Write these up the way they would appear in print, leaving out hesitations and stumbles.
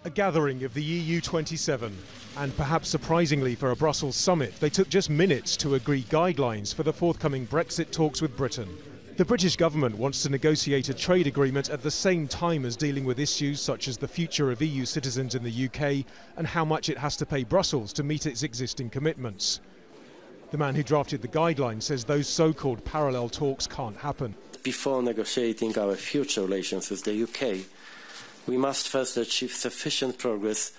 A gathering of the EU 27, and perhaps surprisingly for a Brussels summit, they took just minutes to agree guidelines for the forthcoming Brexit talks with Britain. The British government wants to negotiate a trade agreement at the same time as dealing with issues such as the future of EU citizens in the UK and how much it has to pay Brussels to meet its existing commitments. The man who drafted the guidelines says those so-called parallel talks can't happen. Before negotiating our future relations with the UK, we must first achieve sufficient progress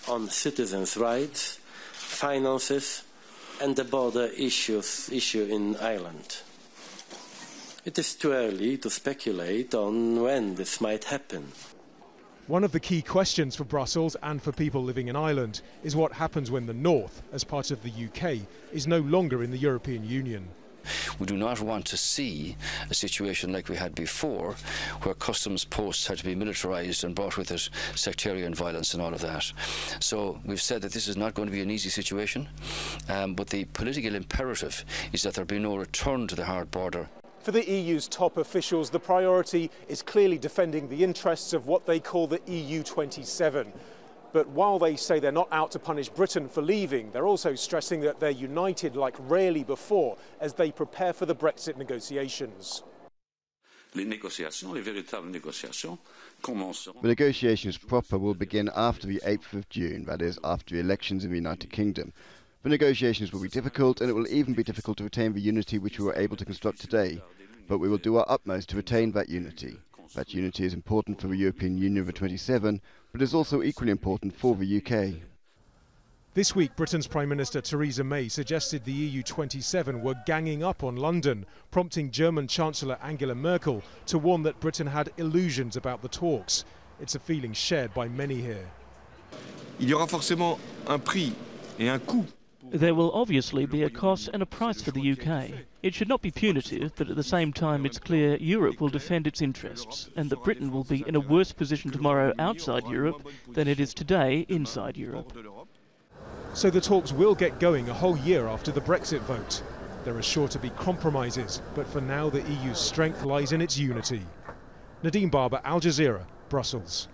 on citizens' rights, finances and the border issue in Ireland. It is too early to speculate on when this might happen. One of the key questions for Brussels and for people living in Ireland is what happens when the North, as part of the UK, is no longer in the European Union. We do not want to see a situation like we had before, where customs posts had to be militarised and brought with it sectarian violence and all of that. So we've said that this is not going to be an easy situation, but the political imperative is that there be no return to the hard border. For the EU's top officials, the priority is clearly defending the interests of what they call the EU 27. But while they say they're not out to punish Britain for leaving, they're also stressing that they're united like rarely before as they prepare for the Brexit negotiations. The negotiations proper will begin after the 8th of June, that is, after the elections in the United Kingdom. The negotiations will be difficult, and it will even be difficult to retain the unity which we were able to construct today. But we will do our utmost to retain that unity. That unity is important for the European Union of the 27, but is also equally important for the UK. This week, Britain's Prime Minister Theresa May suggested the EU 27 were ganging up on London, prompting German Chancellor Angela Merkel to warn that Britain had illusions about the talks. It's a feeling shared by many here. Il y aura forcément un prix et un coût. There will obviously be a cost and a price for the UK. It should not be punitive, but at the same time it's clear Europe will defend its interests and that Britain will be in a worse position tomorrow outside Europe than it is today inside Europe. So the talks will get going a whole year after the Brexit vote. There are sure to be compromises, but for now the EU's strength lies in its unity. Nadim, Al Jazeera, Brussels.